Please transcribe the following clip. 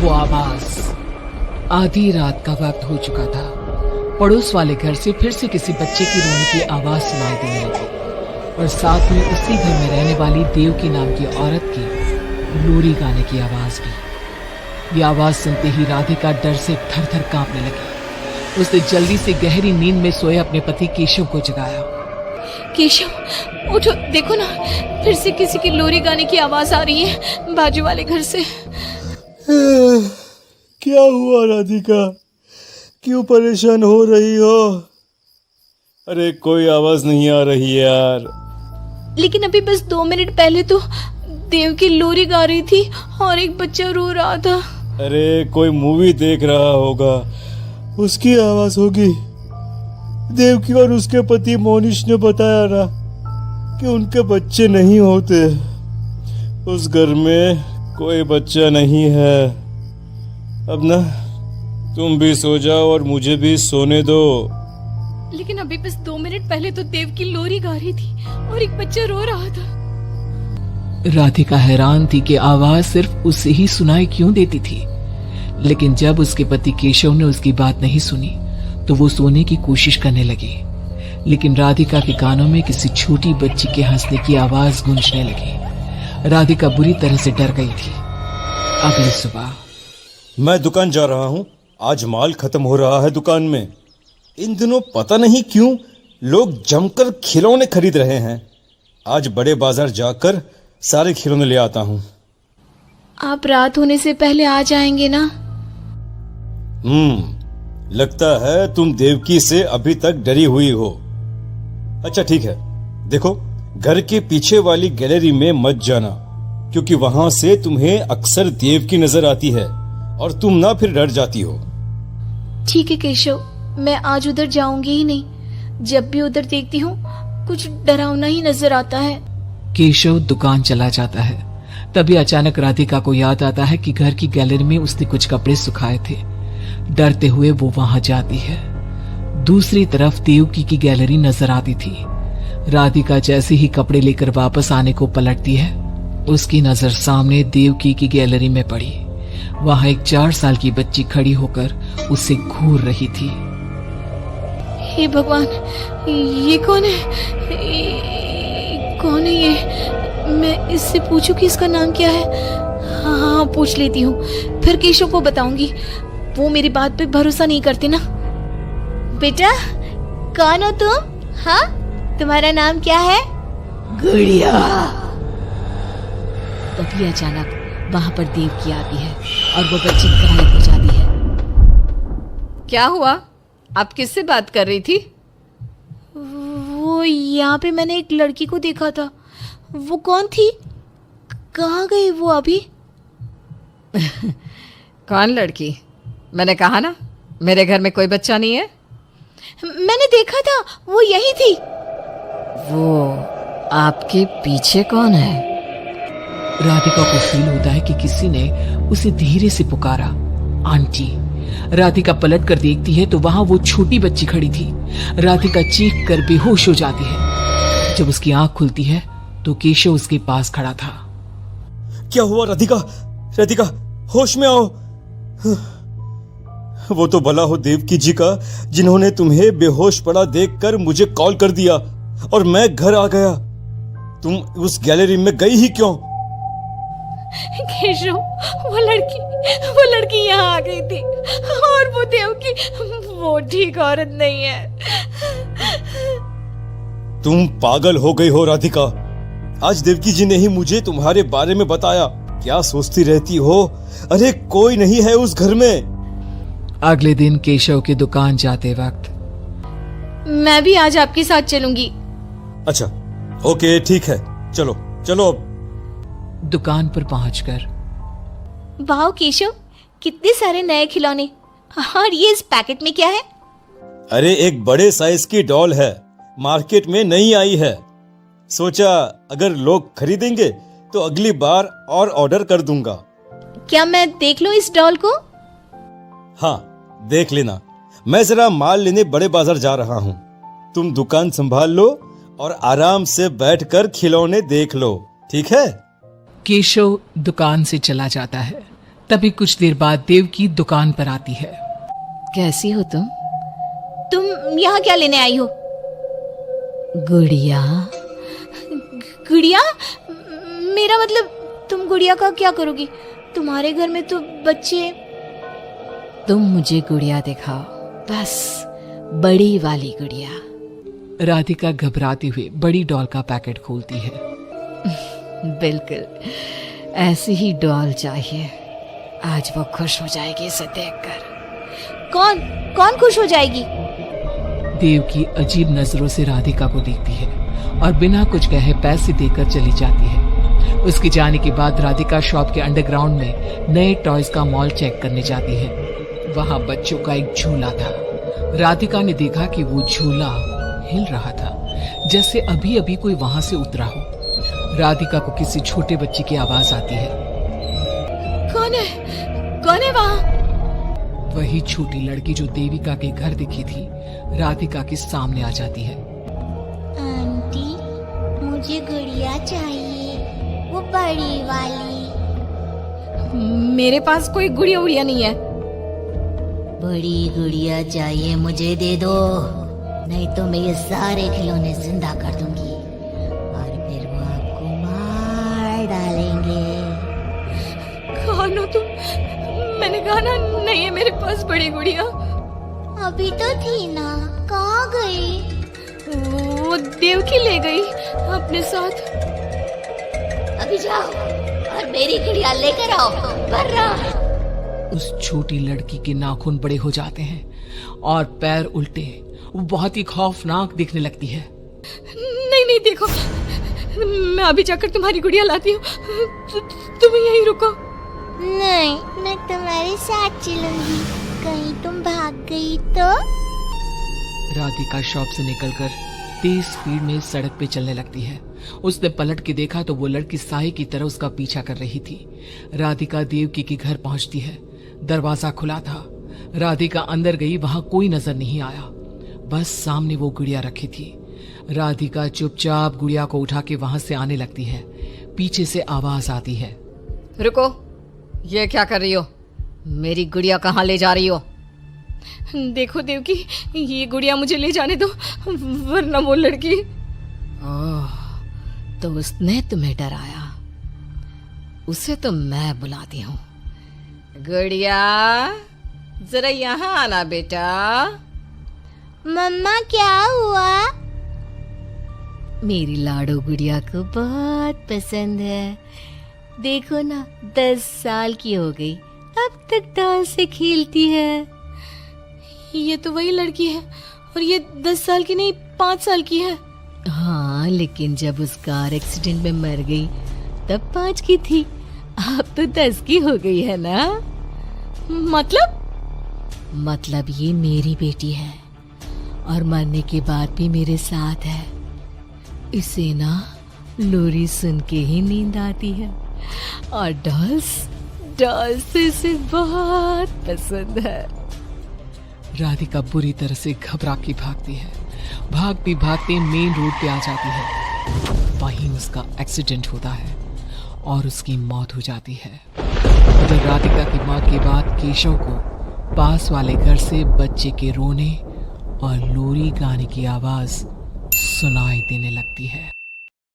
वो आवाज। आधी रात का वक्त हो चुका था। पड़ोस वाले घर से फिर से किसी बच्चे की रोने की आवाज सुनाई देने लगी और साथ में उसी घर में रहने वाली देवकी नाम की औरत की लोरी गाने की आवाज भी। ये आवाज सुनते ही राधिका डर से थर थर कांपने लगी। उसने जल्दी से गहरी नींद में सोए अपने पति केशव को जगाया। केशव उठो, देखो ना, फिर से किसी की लोरी गाने की आवाज आ रही है बाजू वाले घर से। क्या हुआ राधिका, क्यों परेशान हो रही हो? अरे कोई आवाज नहीं आ रही है यार। लेकिन अभी बस 2 मिनट पहले तो देव की लोरी गा रही थी और एक बच्चा रो रहा था। अरे कोई मूवी देख रहा होगा, उसकी आवाज होगी। देवकी और उसके पति मोनिश ने बताया ना कि उनके बच्चे नहीं होते। उस घर में कोई बच्चा नहीं है। अब ना तुम भी सो जाओ और मुझे भी सोने दो। लेकिन अभी बस 2 मिनट पहले तो देव की लोरी गा रही थी और एक बच्चा रो रहा था। राधिका हैरान थी कि आवाज सिर्फ उसे ही सुनाई क्यों देती थी। लेकिन जब उसके पति केशव ने उसकी बात नहीं सुनी तो वो सोने की कोशिश करने लगी। लेकिन राधिका के कानों में किसी छोटी बच्ची के हंसने की आवाज गूंजने लगी। राधिका बुरी तरह से डर गई थी। अगली सुबह मैं दुकान जा रहा हूँ, आज माल खत्म हो रहा है दुकान में। इन दिनों पता नहीं क्यों लोग जमकर खिलौने खरीद रहे हैं। आज बड़े बाजार जाकर सारे खिलौने ले आता हूँ। आप रात होने से पहले आ जाएंगे ना? लगता है तुम देवकी से अभी तक डरी हुई हो। अच्छा ठीक है, देखो घर के पीछे वाली गैलरी में मत जाना, क्योंकि वहां से तुम्हें अक्सर देवकी नजर आती है और तुम ना फिर डर जाती हो। ठीक है केशव, मैं आज उधर जाऊंगी ही नहीं। जब भी उधर देखती हूँ कुछ डरावना ही नजर आता है। केशव दुकान चला जाता है। तभी अचानक राधिका को याद आता है कि घर की गैलरी में उसने कुछ कपड़े सुखाए थे। डरते हुए वो वहां जाती है। दूसरी तरफ देवकी की गैलरी नजर आती थी। राधिका जैसे ही कपड़े लेकर वापस आने को पलटती है, उसकी नजर सामने देवकी की गैलरी में पड़ी। वहां एक 4 साल की बच्ची खड़ी होकर उसे घूर रही थी। हे भगवान, ये कौन है? कौन है ये? मैं इससे पूछूं कि इसका नाम क्या है? हाँ, पूछ लेती हूँ, फिर केशव को बताऊंगी। वो मेरी बात पे भरोसा नहीं करते ना। बेटा, कौन हो तुम? हाँ, तुम्हारा नाम क्या है? गुड़िया। तभी अचानक वहां पर देवकी आती है और वो बच्ची गायब हो जाती है। क्या हुआ? आप किससे बात कर रही थी? वो यहाँ पे मैंने एक लड़की को देखा था। वो कौन थी? कहाँ गई वो अभी? कौन लड़की? मैंने कहा ना, मेरे घर में कोई बच्चा नहीं है। मैंने देखा था, वो यही थी। वो आपके पीछे कौन है? राधिका को फील होता है कि किसी ने उसे धीरे से पुकारा, आंटी। राधिका पलट कर देखती है तो वहां वो छोटी बच्ची खड़ी थी। राधिका चीख कर बेहोश हो जाती है। जब उसकी आंख खुलती है तो केशव उसके पास खड़ा था। क्या हुआ राधिका? राधिका, होश में आओ। वो तो भला हो देवकी जी का, जिन्होंने तुम्हें बेहोश पड़ा देखकर मुझे कॉल कर दिया और मैं घर आ गया। तुम उस गैलरी में गई ही क्यों? केशव, वो लड़की यहाँ आ गई थी और वो देवकी, वो ठीक औरत नहीं है। तुम पागल हो गई हो राधिका। आज देवकी जी ने ही मुझे तुम्हारे बारे में बताया। क्या सोचती रहती हो? अरे कोई नहीं है उस घर में। अगले दिन केशव की दुकान जाते वक्त, मैं भी आज आपके साथ चलूंगी। अच्छा ओके, ठीक है, चलो चलो। दुकान पर पहुंचकर, वाह केशव, कितने सारे नए खिलौने। और ये इस पैकेट में क्या है? अरे एक बड़े साइज की डॉल है, मार्केट में नहीं आई है। सोचा अगर लोग खरीदेंगे तो अगली बार और ऑर्डर कर दूंगा। क्या मैं देख लूं इस डॉल को? हाँ देख लेना। मैं जरा माल लेने बड़े बाजार जा रहा हूँ। तुम दुकान संभाल लो और आराम से बैठकर खिलौने देख लो, ठीक है? केशव दुकान से चला जाता है। तभी कुछ देर बाद देव की दुकान पर आती है। कैसी हो तुम? तुम यहाँ क्या लेने आई हो? गुड़िया। गुड़िया? मेरा मतलब तुम गुड़िया का क्या करोगी? तुम्हारे घर में तो बच्चे। तुम मुझे गुड़िया दिखाओ, बस बड़ी वाली गुड़िया। राधिका घबराते हुए बड़ी डॉल का पैकेट खोलती है। बिल्कुल ऐसी ही डॉल चाहिए। आज वो खुश हो जाएगी इसे देखकर। कौन कौन खुश हो जाएगी? देव की अजीब नजरों से राधिका को देखती है और बिना कुछ कहे पैसे देकर चली जाती है। उसके जाने के बाद राधिका शॉप के अंडरग्राउंड में नए टॉयज का मॉल चेक करने जाती है। वहां बच्चों का एक झूला था। राधिका ने देखा कि वो झूला हिल रहा था, जैसे अभी अभी कोई वहां से उतरा हो। राधिका को किसी छोटे बच्चे की आवाज आती है। कौन है वहाँ? वही छोटी लड़की जो देविका के घर दिखी थी, राधिका के सामने आ जाती है। आंटी, मुझे गुड़िया चाहिए, वो बड़ी वाली। मेरे पास कोई गुड़िया उड़िया नहीं है। बड़ी गुड़िया चाहिए, मुझे दे दो, नहीं तो मैं ये सारे खिलौने जिंदा कर दूंगी और फिर वो आपको मार डालेंगे। कौन हो तुम? मैंने कहा ना, नहीं है मेरे पास बड़ी गुड़िया। अभी तो थी ना, कहाँ गई? वो देवकी ले गई अपने साथ। अभी जाओ और मेरी गुड़िया लेकर आओ, वरना। उस छोटी लड़की के नाखून बड़े हो जाते हैं और पैर उल्टे, वो बहुत ही खौफनाक दिखने लगती है। नहीं देखो, मैं अभी जाकर तुम्हारी गुड़िया लाती हूँ। तुम यहीं रुको। नहीं, मैं तुम्हारे साथ चलूंगी, कहीं तुम भाग गई तो। राधिका शॉप से निकलकर तेज स्पीड में सड़क पे चलने लगती है। उसने पलट के देखा तो वो लड़की साई की तरह उसका पीछा कर रही थी। राधिका देवकी के घर पहुंचती है। दरवाजा खुला था। राधिका अंदर गई, वहां कोई नजर नहीं आया, बस सामने वो गुड़िया रखी थी। राधिका चुपचाप गुड़िया को उठा के वहां से आने लगती है। पीछे से आवाज आती है, रुको, ये क्या कर रही हो? मेरी गुड़िया कहाँ ले जा रही हो? देखो देवकी, ये गुड़िया मुझे ले जाने दो, वरना वो लड़की। ओह, तो उसने तुम्हें डराया। उसे तो मैं बुलाती हूँ। गुड़िया, जरा यहाँ आना बेटा। मम्मा, क्या हुआ? मेरी लाडो गुड़िया को बहुत पसंद है। देखो ना, 10 साल की हो गई, अब तक डॉल से खेलती है। ये तो वही लड़की है, और ये 10 साल की नहीं, 5 साल की है। हाँ, लेकिन जब उस कार एक्सीडेंट में मर गई तब 5 की थी, अब तो 10 की हो गई है ना। मतलब ये मेरी बेटी है और मरने के बाद भी मेरे साथ है। इसे ना लोरी सुन के ही नींद आती है और डॉल्स इसे बहुत पसंद है। राधिका बुरी तरह से घबरा के भागती है। भागते भागते मेन रोड पे आ जाती है। वहीं उसका एक्सीडेंट होता है और उसकी मौत हो जाती है। उधर राधिका की मौत के बाद केशव को पास वाले घर से बच्चे के रोने और लोरी गाने की आवाज सुनाई देने लगती है।